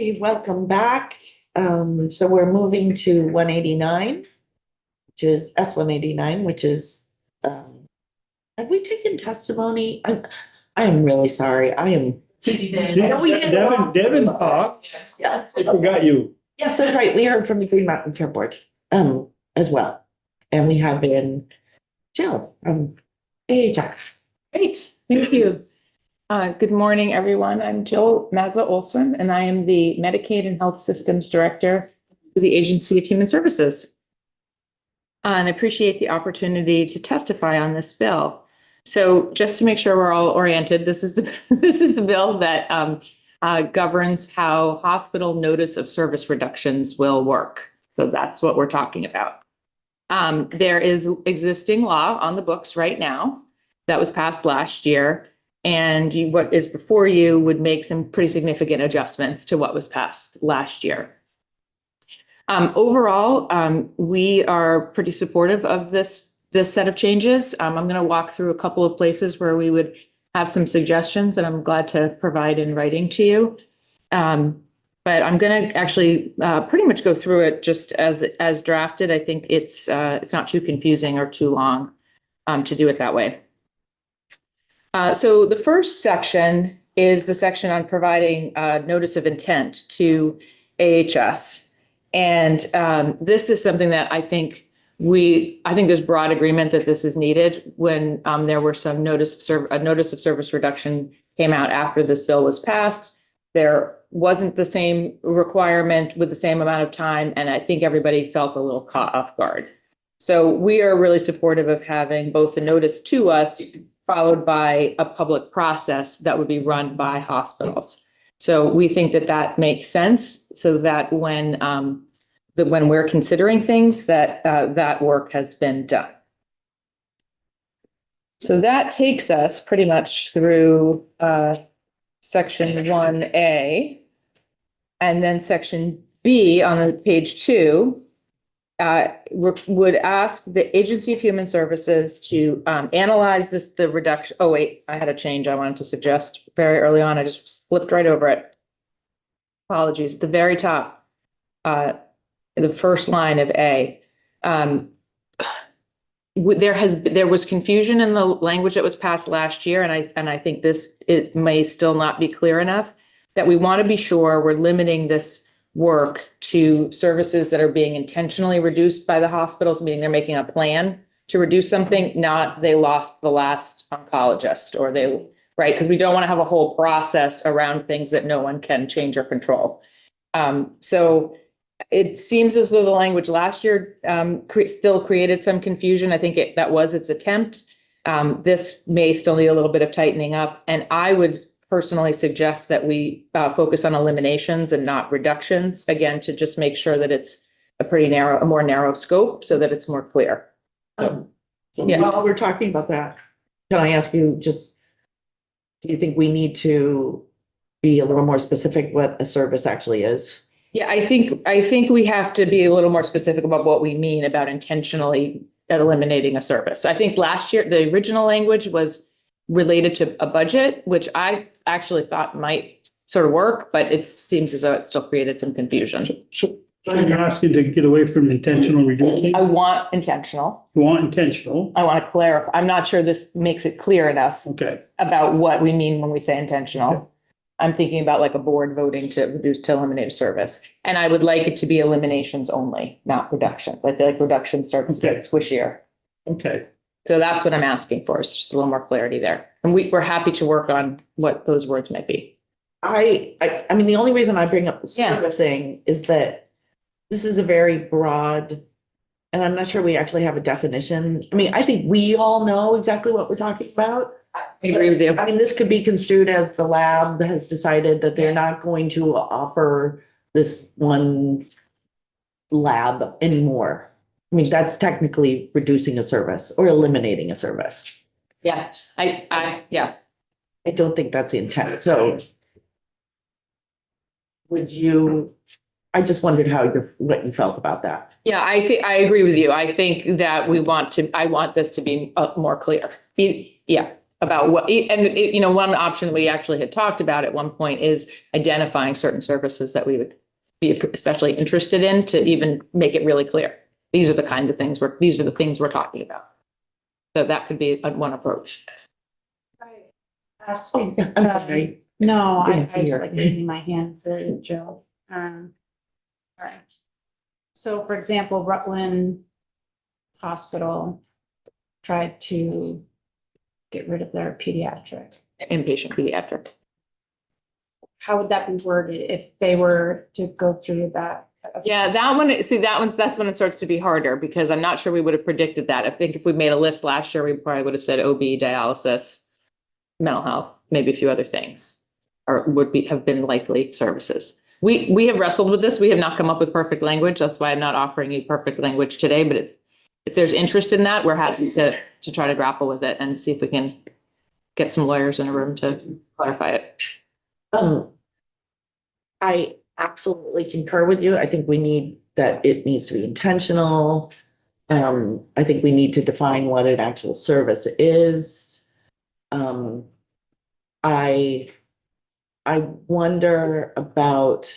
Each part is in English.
Hey, welcome back. So we're moving to 189, which is S-189, which is, have we taken testimony? I am really sorry. I am. No, we did. Devin talked. Yes, I forgot you. yes, that's right. We heard from the Green Mountain Care Board, as well. And we have been Jill from AHS. Great, thank you. Good morning, everyone. I'm Jill Mazza Olson, and I am the Medicaid and Health Systems Director for the Agency of Human Services. And I appreciate the opportunity to testify on this bill. So just to make sure we're all oriented, this is the this is the bill that governs how hospital notice of service reductions will work. So that's what we're talking about. There is existing law on the books right now that was passed last year. And what is before you would make some pretty significant adjustments to what was passed last year. Overall, we are pretty supportive of this set of changes. I'm going to walk through a couple of places where we would have some suggestions that I'm glad to provide in writing to you. But I'm going to actually pretty much go through it just as drafted. I think it's not too confusing or too long to do it that way. So the first section is the section on providing notice of intent to AHS. And this is something that I think there's broad agreement that this is needed when there were some notice of service reduction came out after this bill was passed. There wasn't the same requirement with the same amount of time, and I think everybody felt a little caught off guard. So we are really supportive of having both the notice to us followed by a public process that would be run by hospitals. So we think that that makes sense, so that when we're considering things, that work has been done. So that takes us pretty much through section 1A, and then section B on page 2. Would ask the Agency of Human Services to analyze the reduction. Oh, wait, I had a change I wanted to suggest very early on. I just flipped right over it. Apologies. At the very top, the first line of A. There was confusion in the language that was passed last year, and I think it may still not be clear enough that we want to be sure we're limiting this work to services that are being intentionally reduced by the hospitals, meaning they're making a plan to reduce something, not they lost the last oncologist or right? Because we don't want to have a whole process around things that no one can change or control. So it seems as though the language last year still created some confusion. I think that was its attempt. This may still need a little bit of tightening up, and I would personally suggest that we focus on eliminations and not reductions, again, to just make sure that it's a more narrow scope so that it's more clear. So, yes. While we're talking about that, can I ask you do you think we need to be a little more specific what a service actually is? Yeah, I think we have to be a little more specific about what we mean about intentionally eliminating a service. I think last year, the original language was related to a budget, which I actually thought might sort of work, but it seems as though it still created some confusion. So you're asking to get away from intentional reducing? I want intentional. You want intentional? I want to clarify. I'm not sure this makes it clear enough Okay. about what we mean when we say intentional. Okay. I'm thinking about like a board voting to eliminate a service. And I would like it to be eliminations only, not reductions. I feel like reduction starts to get squishier. Okay. So that's what I'm asking for, is just a little more clarity there. And we're happy to work on what those words might be. I mean, the only reason I bring up the service thing is that this is a very broad, and I'm not sure we actually have a definition. I mean, I think we all know exactly what we're talking about. I agree with you. I mean, this could be construed as the lab has decided that they're not going to offer this one lab anymore. I mean, that's technically reducing a service or eliminating a service. Yeah, I don't think that's the intent. So I just wondered what you felt about that. Yeah, I agree with you. I think that I want this to be more clear. Yeah. about what, one option we actually had talked about at one point is identifying certain services that we would be especially interested in to even make it really clear. These are the kinds of things these are the things we're talking about. So that could be one approach. I'm sorry. No, I Didn't was see her. like raising my hand for Joe. All right. So for example, Rutland Hospital tried to get rid of their pediatric. Inpatient pediatric. How would that be worded if they were to go through that? Yeah, that's when it starts to be harder because I'm not sure we would have predicted that. I think if we made a list last year, we probably would have said OB, dialysis, mental health, maybe a few other things, or have been likely services. We have wrestled with this. We have not come up with perfect language. That's why I'm not offering you perfect language today, but if there's interest in that, we're happy to try to grapple with it and see if we can get some lawyers in a room to clarify it. I absolutely concur with you. I think it needs to be intentional. I think we need to define what an actual service is. I wonder about,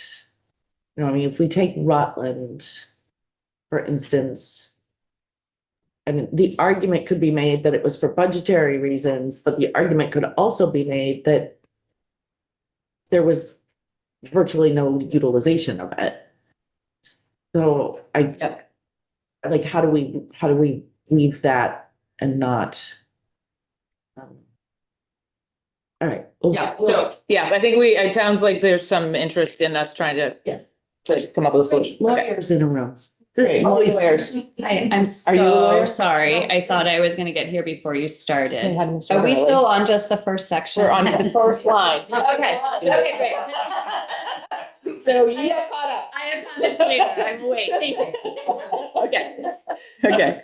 if we take Rutland, for instance, I mean, the argument could be made that it was for budgetary reasons, but the argument could also be made that there was virtually no utilization of it. So like, how do we leave that and not? All right. Yeah, so, yes, I think it sounds like there's some interest in us trying to come up with a solution. Okay. Lawyers in a room. Great. Lawyers. I'm Are you a lawyer? so sorry. I thought I was gonna get here before you started. Are Are we still on just the first section? We're on the first line. Okay, great. So you got caught up. I am kind of later. I'm awake. Thank you. Okay.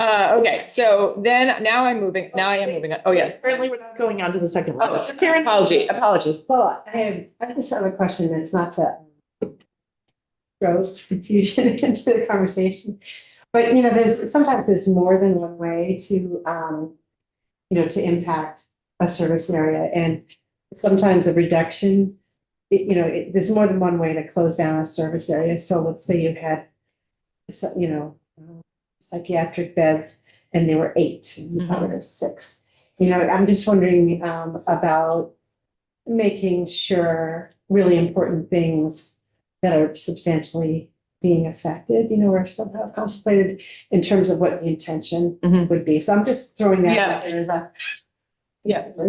Okay, so then now I am moving on. Oh, yes. Apparently, we're not going on to the second one. Oh, Karen, apologies. Well, I just have a question that's not to throw confusion into the conversation. But, sometimes there's more than one way to, to impact a service area. And sometimes a reduction, there's more than one way to close down a service area. So let's say you had, psychiatric beds and there were 8, and you thought there were 6. I'm just wondering about making sure really important things that are substantially being affected, are somehow contemplated in terms of what the intention would be. So I'm just throwing that out there.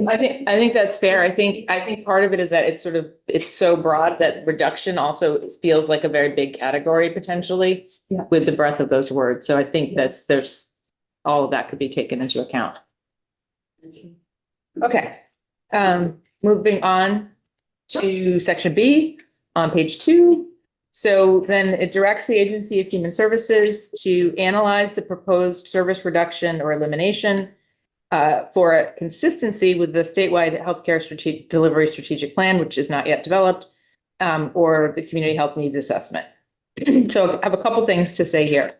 I think that's fair. I think part of it is that it's so broad that reduction also feels like a very big category potentially with the breadth of those words. So I think there's all of that could be taken into account. Okay. Moving on to section B on page 2. So then it directs the Agency of Human Services to analyze the proposed service reduction or elimination for a consistency with the statewide healthcare delivery strategic plan, which is not yet developed, or the community health needs assessment. So I have a couple things to say here.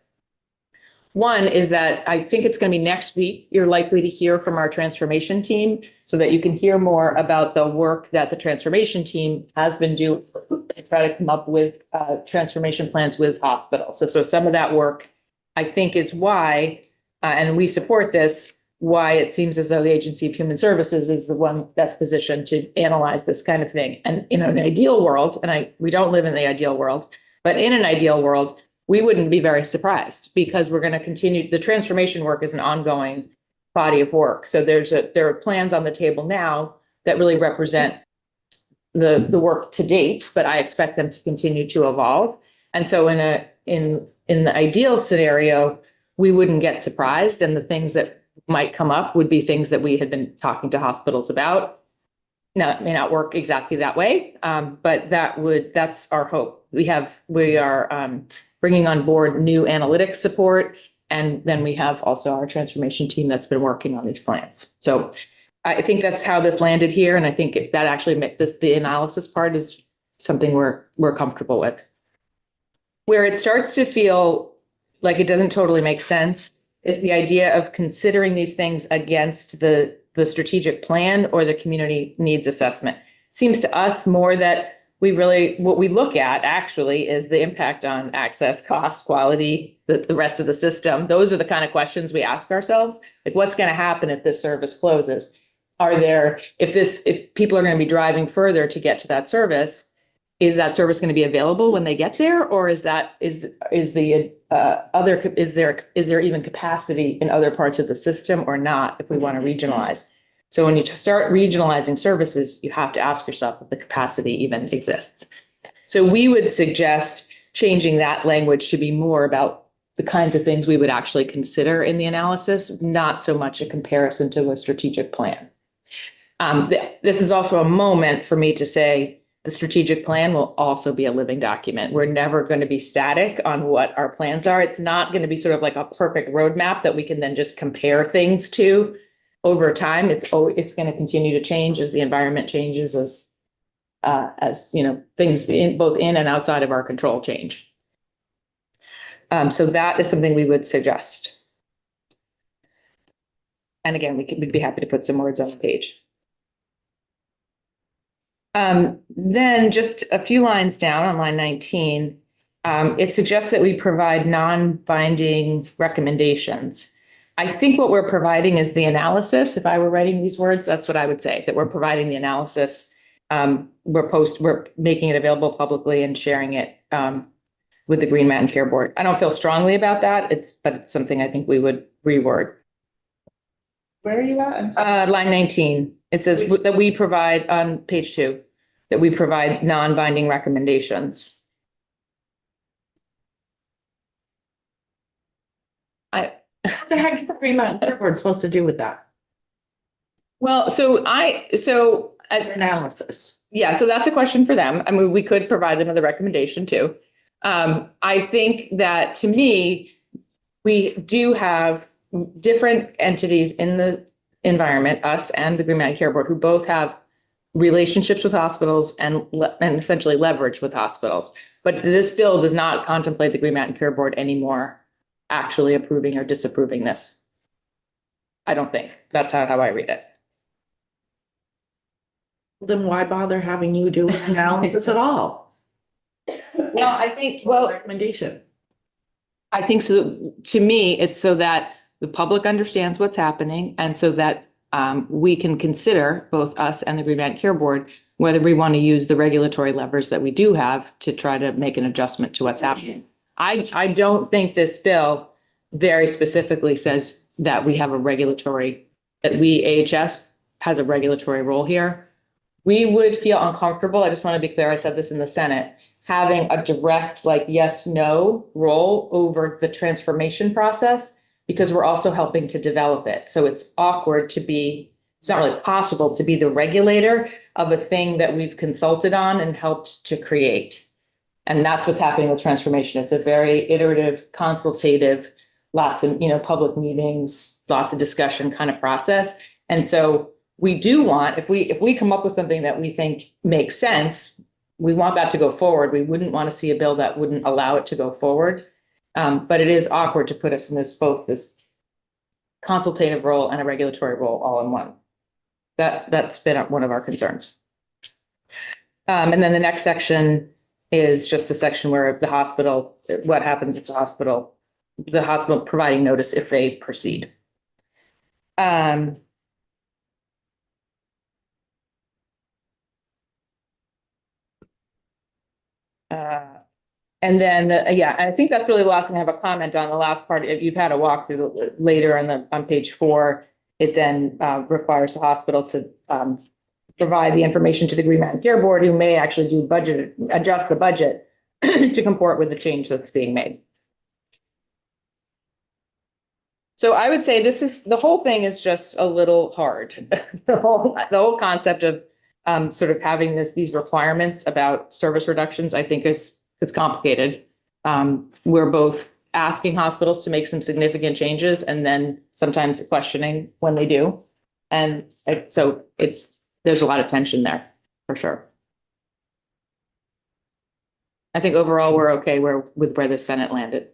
One is that I think it's going to be next week. You're likely to hear from our transformation team so that you can hear more about the work that the transformation team has been doing to try to come up with transformation plans with hospitals. So some of that work, I think, is why, and we support this, why it seems as though the Agency of Human Services is the one that's positioned to analyze this kind of thing. And in an ideal world, and we don't live in the ideal world, but in an ideal world, we wouldn't be very surprised because we're going to continue. The transformation work is an ongoing body of work. So there are plans on the table now that really represent the work to date, but I expect them to continue to evolve. And so in the ideal scenario, we wouldn't get surprised, and the things that might come up would be things that we had been talking to hospitals about. Now, it may not work exactly that way, but that's our hope. We are bringing on board new analytics support, and then we have also our transformation team that's been working on these plans. So I think that's how this landed here, and I think that actually the analysis part is something we're comfortable with. Where it starts to feel like it doesn't totally make sense is the idea of considering these things against the the strategic plan or the community needs assessment. Seems to us more that what we look at actually is the impact on access, cost, quality, the rest of the system. Those are the kind of questions we ask ourselves. Like, what's going to happen if this service closes? If people are going to be driving further to get to that service, is that service going to be available when they get there? Or is there even capacity in other parts of the system or not if we want to regionalize? So when you start regionalizing services, you have to ask yourself if the capacity even exists. So we would suggest changing that language to be more about the kinds of things we would actually consider in the analysis, not so much a comparison to a strategic plan. This is also a moment for me to say the strategic plan will also be a living document. We're never going to be static on what our plans are. It's not going to be sort of like a perfect roadmap that we can then just compare things to over time. It's going to continue to change as the environment changes, as things both in and outside of our control change. So that is something we would suggest. And again, we'd be happy to put some words on the page. Then just a few lines down on line 19, it suggests that we provide non-binding recommendations. I think what we're providing is the analysis. If I were writing these words, that's what I would say, that we're providing the analysis. We're making it available publicly and sharing it with the Green Mountain Care Board. I don't feel strongly about that, but it's something I think we would reword. Where are you at? Line 19, it says that we provide, on page 2, that we provide non-binding recommendations. What the heck is the Green Mountain Care Board supposed to do with that? Well, Analysis. yeah, so that's a question for them. I mean, we could provide them with a recommendation too. I think that, to me, we do have different entities in the environment, us and the Green Mountain Care Board, who both have relationships with hospitals and essentially leverage with hospitals. But this bill does not contemplate the Green Mountain Care Board anymore actually approving or disapproving this. I don't think. That's how I read it. Then why bother having you do an analysis at all? Well, I think, Recommendation. I think so. To me, it's so that the public understands what's happening and so that we can consider, both us and the Green Mountain Care Board, whether we want to use the regulatory levers that we do have to try to make an adjustment to what's happening. I don't think this bill very specifically says that we have that AHS has a regulatory role here. We would feel uncomfortable, I just want to be clear, I said this in the Senate, having a direct yes, no role over the transformation process, because we're also helping to develop it. So it's awkward it's not really possible to be the regulator of a thing that we've consulted on and helped to create. And that's what's happening with transformation. It's a very iterative, consultative, lots of, public meetings, lots of discussion kind of process. And so we do want, if we come up with something that we think makes sense, we want that to go forward. We wouldn't want to see a bill that wouldn't allow it to go forward. But it is awkward to put us in both this consultative role and a regulatory role all in one. That's been one of our concerns. And then the next section is just the section where what happens if the hospital providing notice if they proceed. And then, I think that's really the last thing I have a comment on. The last part, if you've had a walkthrough later on page 4, it then requires the hospital to provide the information to the Green Mountain Care Board, who may actually adjust the budget to comport with the change that's being made. So I would say the whole thing is just a little hard. The whole concept of sort of having these requirements about service reductions, I think it's complicated. We're both asking hospitals to make some significant changes and then sometimes questioning when they do. And so there's a lot of tension there for sure. I think overall we're okay with where the Senate landed.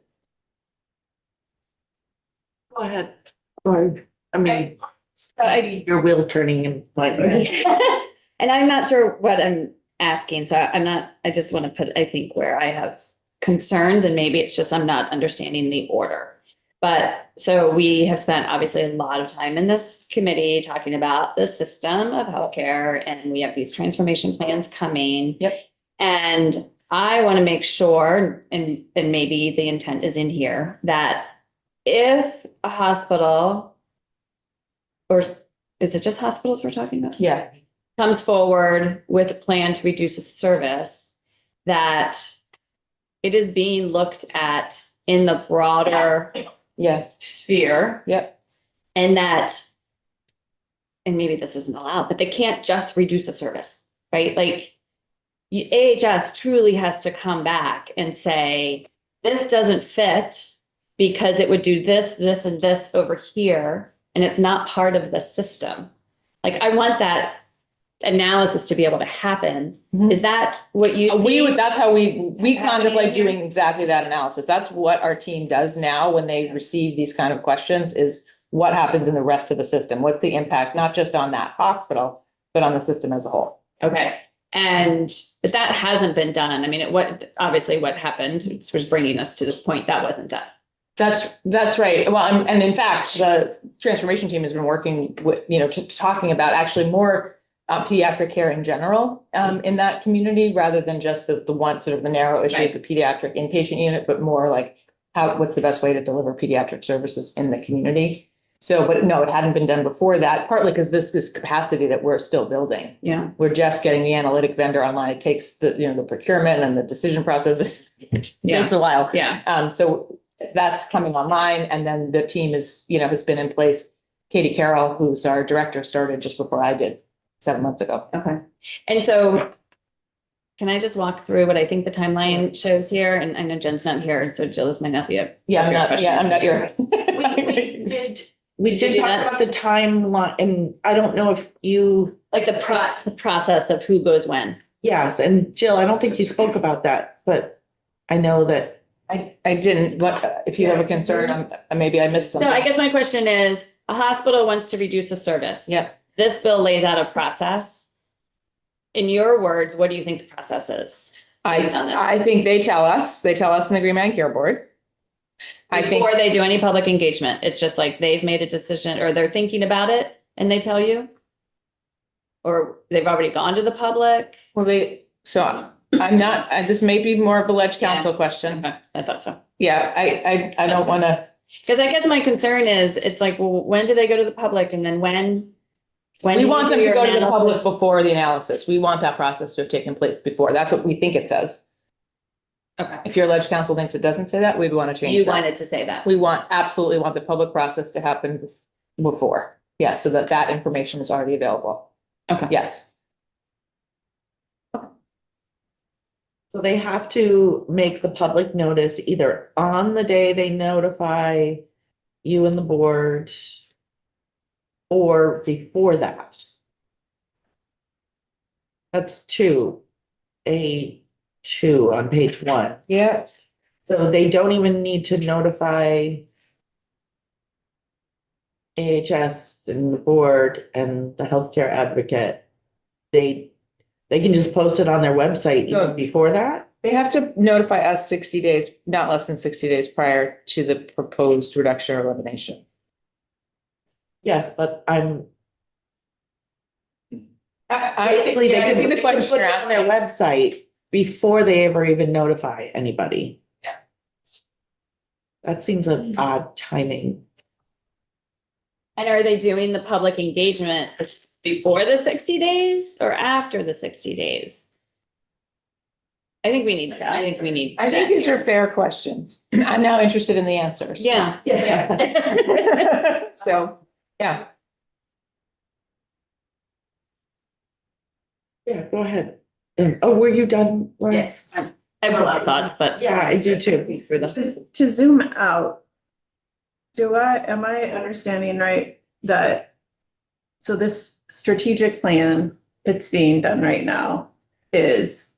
Go ahead. I mean, Your wheels turning in my head. And I'm not sure what I'm asking, so I'm not, I just want to put, I think, where I have concerns, and maybe it's just I'm not understanding the order. But so we have spent obviously a lot of time in this committee talking about the system of healthcare, and we have these transformation plans coming. Yep. And I want to make sure, and maybe the intent is in here, that if a hospital, or is it just hospitals we're talking about? Yeah, Comes forward with a plan to reduce a service, that it is being looked at in the broader yes, sphere, yep. and that, and maybe this isn't allowed, but they can't just reduce a service, right? Like AHS truly has to come back and say, this doesn't fit because it would do this, this, and this over here, and it's not part of the system. Like, I want that analysis to be able to happen. Mhm. Is that what you see? That's how we Happening contemplate here? doing exactly that analysis. That's what our team does now when they receive these kind of questions, is what happens in the rest of the system? What's the impact, not just on that hospital, but on the system as a whole? Okay. And but that hasn't been done. I mean, obviously what happened was bringing us to this point that wasn't done. That's right. Well, and in fact, the transformation team has been working with, talking about actually more pediatric care in general in that community, rather than just the one sort of the narrow issue of the pediatric inpatient unit, but more like what's the best way to deliver pediatric services in the community. So, but no, it hadn't been done before that, partly because this capacity that we're still building. Yeah. We're just getting the analytic vendor online. It takes the procurement and the decision process. It takes a while. Yeah. So that's coming online, and then the team is, has been in place. Katie Carroll, who's our director, started just before I did 7 months ago. Okay. And so can I just walk through what I think the timeline shows here? And I know Jen's not here, and so Jill, this might not be a. I'm not your. We Did you did do talk that? about the timeline, and I don't know if you, Like the process of who goes when. yes, and Jill, I don't think you spoke about that, but I know that. I didn't, what, if you have a concern, maybe I missed So something. I guess my question is, a hospital wants to reduce a service. Yep. This bill lays out a process. In your words, what do you think the process is? based on this? I think they tell us in the Green Mountain Care Board. I think, Before they do any public engagement, it's just like they've made a decision or they're thinking about it and they tell you? Or they've already gone to the public? I'm not, this may be more of a ledge council question. Okay, I thought so. Yeah, I don't want to. Because I guess my concern is, it's like, well, when do they go to the public and then when? We do you want do them to your go to the public analysis? before the analysis. We want that process to have taken place before. That's what we think it says. Okay, If your ledge council thinks it doesn't say that, we'd want to change you that. wanted to say that. We absolutely want the public process to happen before. Yeah, so that information is already available. Okay. Yes. So they have to make the public notice either on the day they notify you and the board or before that. That's A2 on page 1. Yeah. So they don't even need to notify AHS and the board and the healthcare advocate. They can just post it on their website even before that? They have to notify us 60 days, not less than 60 days prior to the proposed reduction or elimination. Yes, but I'm I basically, they see can the question put you're it on their asking. website before they ever even notify anybody. Yeah. That seems an odd timing. And are they doing the public engagement before the 60 days or after the 60 days? I think we need that. I think these are fair questions. I'm now interested in the answers. Yeah. So, yeah. Yeah, go ahead. Oh, were you done, Lauren? Yes. I have a lot of thoughts, but. Yeah, I do too. Just to zoom out, am I understanding right that, so this strategic plan that's being done right now is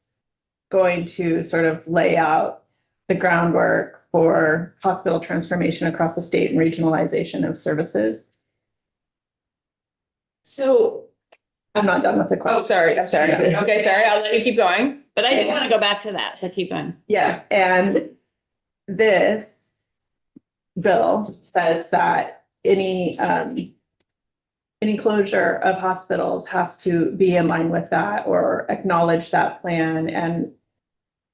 going to sort of lay out the groundwork for hospital transformation across the state and regionalization of services? So, I'm not done with the question. oh, sorry, I'm sorry. Okay, sorry, I'll let you keep going. But I do want to go back to that, but keep going. Yeah, and this bill says that any closure of hospitals has to be in line with that or acknowledge that plan and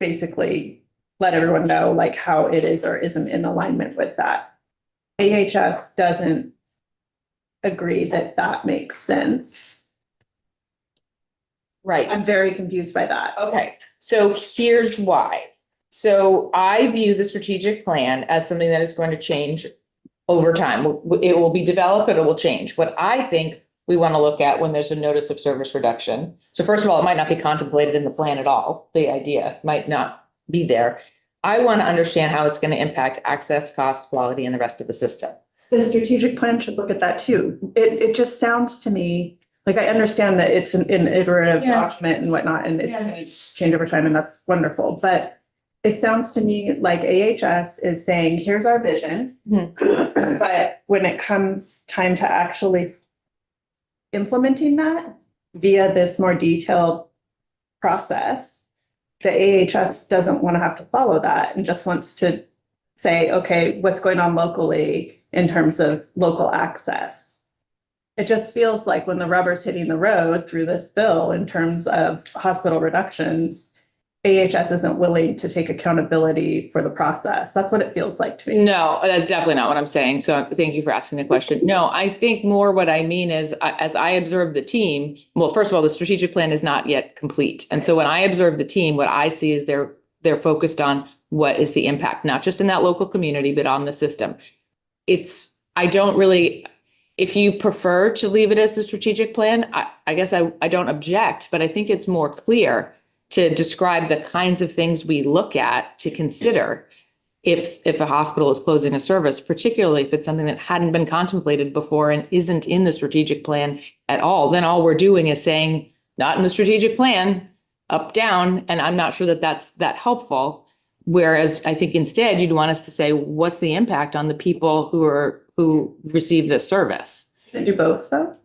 basically let everyone know like how it is or isn't in alignment with that. AHS doesn't agree that that makes sense. Right. I'm very confused by that. Okay, so here's why. So I view the strategic plan as something that is going to change over time. It will be developed, but it will change. What I think we want to look at when there's a notice of service reduction. So first of all, it might not be contemplated in the plan at all. The idea might not be there. I want to understand how it's going to impact access, cost, quality, and the rest of the system. The strategic plan should look at that too. It just sounds to me, like I understand that it's an iterative Yeah. document and whatnot, and it's gonna change over time, and that's wonderful, but it sounds to me like AHS is saying, here's our vision. But when it comes time to actually implementing that via this more detailed process, the AHS doesn't want to have to follow that and just wants to say, okay, what's going on locally in terms of local access. It just feels like when the rubber's hitting the road through this bill in terms of hospital reductions, AHS isn't willing to take accountability for the process. That's what it feels like to me. No, that's definitely not what I'm saying. So thank you for asking the question. No, I think more what I mean is as I observe the team, well, first of all, the strategic plan is not yet complete. And so when I observe the team, what I see is they're focused on what is the impact, not just in that local community, but on the system. I don't really, if you prefer to leave it as the strategic plan, I guess I don't object, but I think it's more clear to describe the kinds of things we look at to consider if a hospital is closing a service, particularly if it's something that hadn't been contemplated before and isn't in the strategic plan at all. Then all we're doing is saying, not in the strategic plan, up, down, and I'm not sure that that's that helpful. Whereas I think instead you'd want us to say, what's the impact on the people who receive this service? Can it do both though?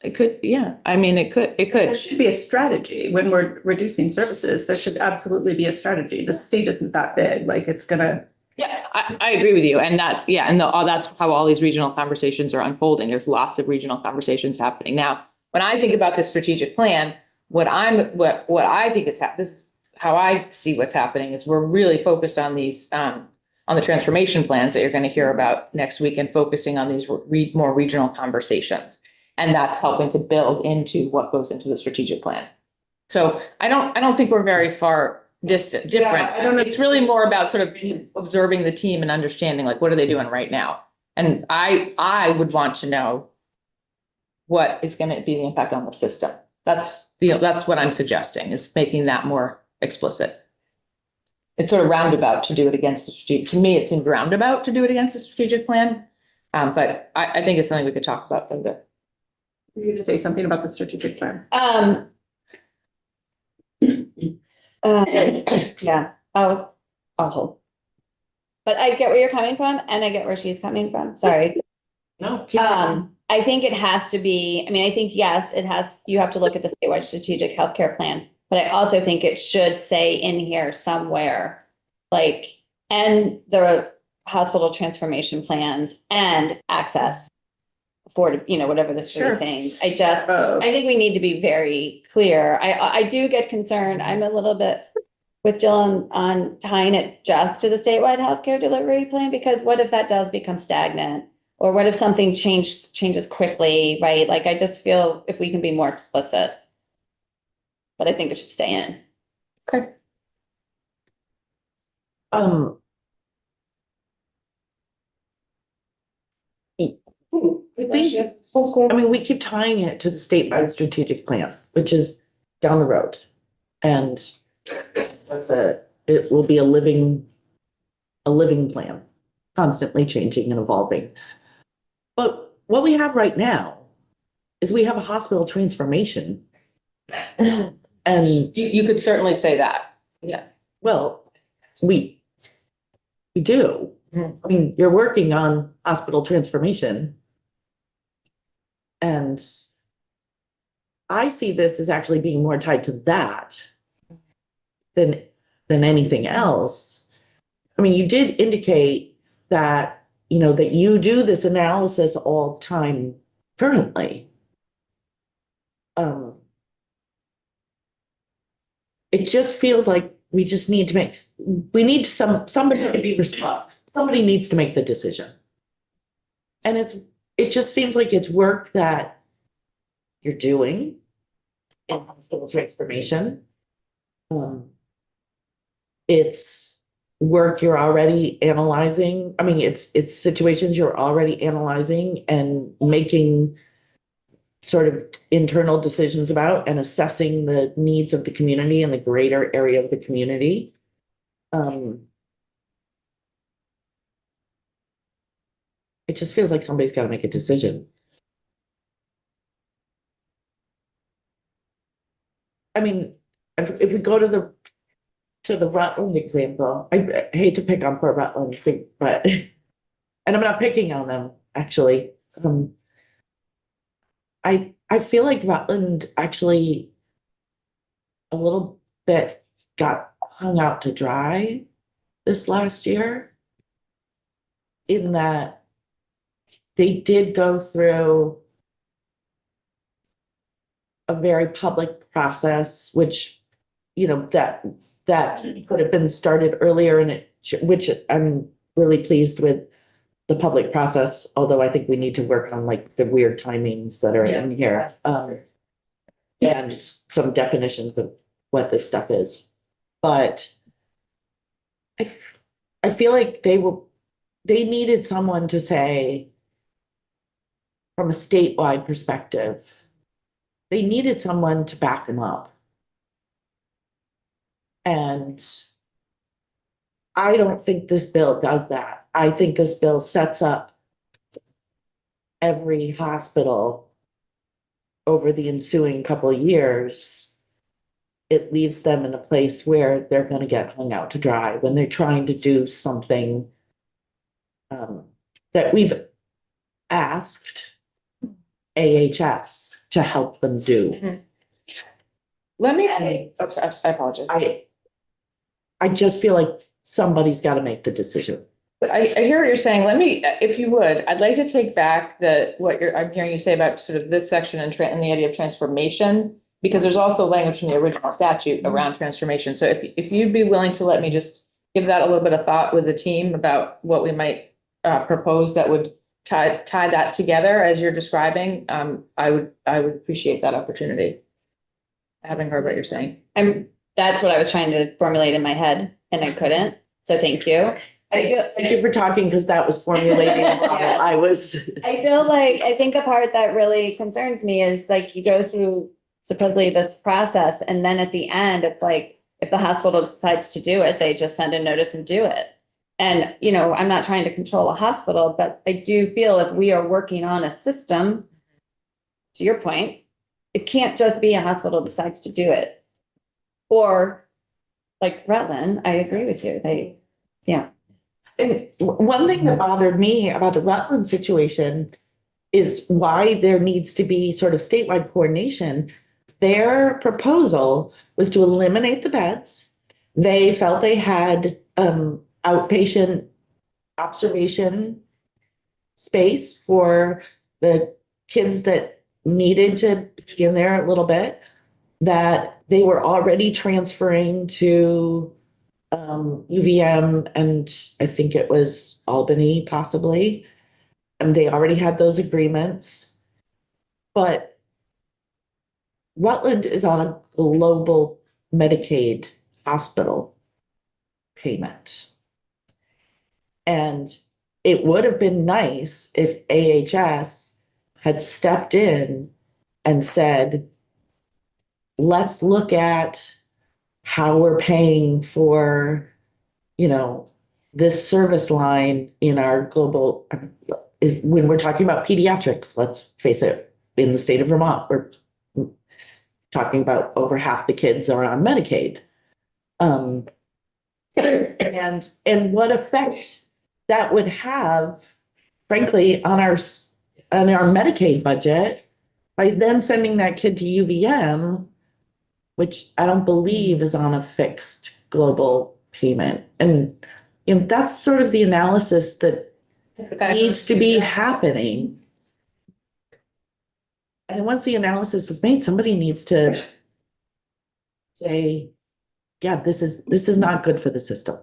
It could, yeah. I mean, it could. There should be a strategy when we're reducing services. There should absolutely be a strategy. The state isn't that big, like it's gonna. Yeah, I agree with you. And that's, yeah, and that's how all these regional conversations are unfolding. There's lots of regional conversations happening. Now, when I think about the strategic plan, what I think is this is how I see what's happening is we're really focused on these, on the transformation plans that you're going to hear about next week and focusing on these more regional conversations. And that's helping to build into what goes into the strategic plan. So I don't think we're very far different. I don't know. It's really more about sort of observing the team and understanding like, what are they doing right now? And I would want to know what is going to be the impact on the system. That's what I'm suggesting, is making that more explicit. It's sort of roundabout to do it against the strategic. To me, it seemed roundabout to do it against the strategic plan. But I think it's something we could talk about further. You're gonna say something about the strategic plan. Yeah, I'll hold. But I get where you're coming from and I get where she's coming from. Sorry. No. I think it has to be, I mean, I think, yes, you have to look at the statewide strategic healthcare plan, but I also think it should say in here somewhere, like, and the hospital transformation plans and access for, whatever the three Sure. things. I think we need to be very clear. I do get concerned. I'm a little bit with Jill on tying it just to the statewide healthcare delivery plan, because what if that does become stagnant? Or what if something changes quickly, right? Like, I just feel if we can be more explicit. But I think it should stay in. Okay. I think, I mean, we keep tying it to the statewide strategic plan, which is down the road. And it will be a living plan, constantly changing and evolving. But what we have right now is we have a hospital transformation. And You could certainly say that. Yeah. well, we do. Mhm. I mean, you're working on hospital transformation. And I see this as actually being more tied to that than anything else. I mean, you did indicate that, you know, that you do this analysis all the time currently. It just feels like we just need to make, we need somebody to be responsible. Somebody needs to make the decision. And it just seems like it's work that you're doing in hospital transformation. It's work you're already analyzing. I mean, it's situations you're already analyzing and making sort of internal decisions about and assessing the needs of the community and the greater area of the community. It just feels like somebody's got to make a decision. I mean, if we go to the Rutland example, I hate to pick on poor Rutland, but, and I'm not picking on them, actually. I feel like Rutland actually a little bit got hung out to dry this last year, in that they did go through a very public process, which, you know, that could have been started earlier, and which I'm really pleased with the public process, although I think we need to work on like the weird timings that are in here. And some definitions of what this stuff is. But I feel like they needed someone to say, from a statewide perspective, they needed someone to back them up. And I don't think this bill does that. I think this bill sets up every hospital over the ensuing couple of years. It leaves them in a place where they're going to get hung out to dry when they're trying to do something that we've asked AHS to help them do. Let me take, I apologize. I just feel like somebody's got to make the decision. But I hear what you're saying. Let me, if you would, I'd like to take back I'm hearing you say about sort of this section and the idea of transformation, because there's also language from the original statute around transformation. So if you'd be willing to let me just give that a little bit of thought with the team about what we might propose that would tie that together as you're describing, I would appreciate that opportunity. Having heard what you're saying. That's what I was trying to formulate in my head and I couldn't. So thank you. Thank you for talking, because that was formulating. Yeah. I feel like, I think a part that really concerns me is like you go through supposedly this process, and then at the end, it's like, if the hospital decides to do it, they just send a notice and do it. And, you know, I'm not trying to control a hospital, but I do feel if we are working on a system, to your point, it can't just be a hospital decides to do it. Or like Rutland, I agree with you. And one thing that bothered me about the Rutland situation is why there needs to be sort of statewide coordination. Their proposal was to eliminate the beds. They felt they had outpatient observation space for the kids that needed to be in there a little bit, that they were already transferring to UVM, and I think it was Albany possibly. And they already had those agreements. But Rutland is on a global Medicaid hospital payment. And it would have been nice if AHS had stepped in and said, let's look at how we're paying for, you know, this service line in our global, when we're talking about pediatrics, let's face it, in the state of Vermont, we're talking about over half the kids are on Medicaid. And what effect that would have, frankly, on our Medicaid budget by then sending that kid to UVM, which I don't believe is on a fixed global payment. And, you know, that's sort of the analysis that needs to be happening. And once the analysis is made, somebody needs to say, yeah, this is not good for the system.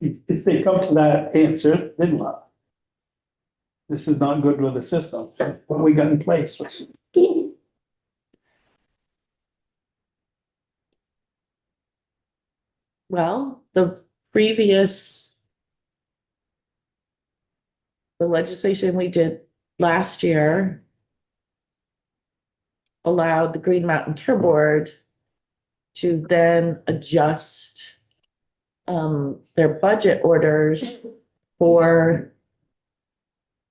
If they come to that answer, then what? This is not good with the system. What we got in place? Well, the previous, the legislation we did last year allowed the Green Mountain Care Board to then adjust their budget orders for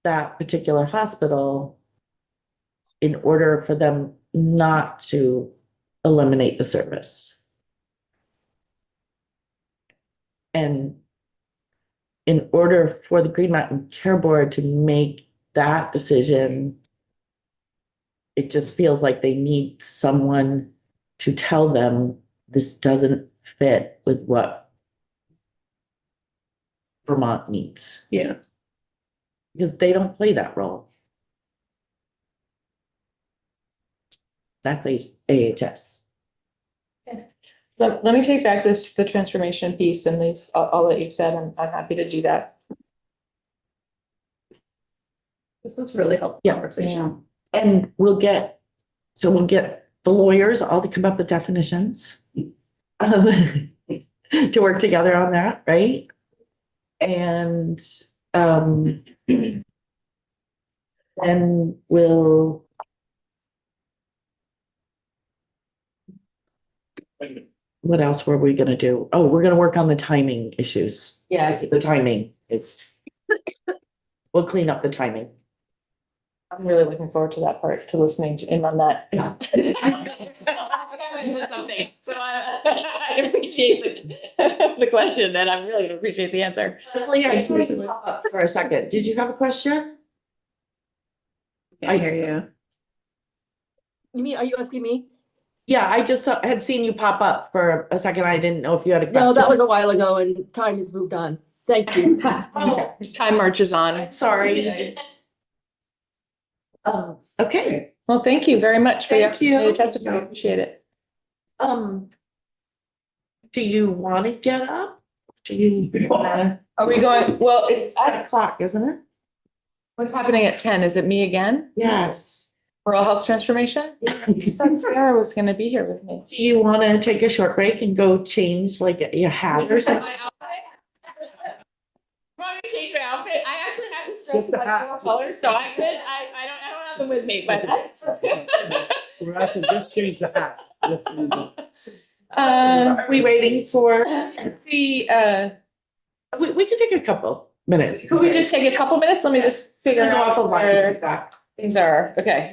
that particular hospital in order for them not to eliminate the service. And in order for the Green Mountain Care Board to make that decision, it just feels like they need someone to tell them this doesn't fit with what Vermont needs, Yeah. because they don't play that role. That's AHS. Let me take back the transformation piece and these, all that you said. I'm happy to do that. This is really helpful Yeah. conversation. And we'll get the lawyers all to come up with definitions. To work together on that, right? And then we'll. What else were we gonna do? Oh, we're gonna work on the timing issues. Yeah, The timing is. We'll clean up the timing. I'm really looking forward to that part, to listening in on that. Yeah. Something, so I appreciate the question, and I really appreciate the answer. Leslie, I saw you pop up for a second. Did you have a question? I hear you. You mean, are you asking me? Yeah, I just had seen you pop up for a second. I didn't know if you had a question. No, that was a while ago and time has moved on. Thank you. Oh, Time marches on. sorry. Okay, Well, thank you very much for your Thank you. testimony. I appreciate it. do you want to get up? Do you wanna? Are we going, well, it's, 8:00, isn't it? what's happening at 10? Is it me again? Yes. Oral health transformation? I thought Sarah was gonna be here with me. Do you want to take a short break and go change like your hat or something? Want me to change my outfit? I actually have this dress in like 4 colors, so I don't have them with me, but. We're asking, just change the hat. Are we waiting for, Let's see, we can take a couple minutes. could we just take a couple minutes? Let me just figure Turn off out the light. where things are. Okay.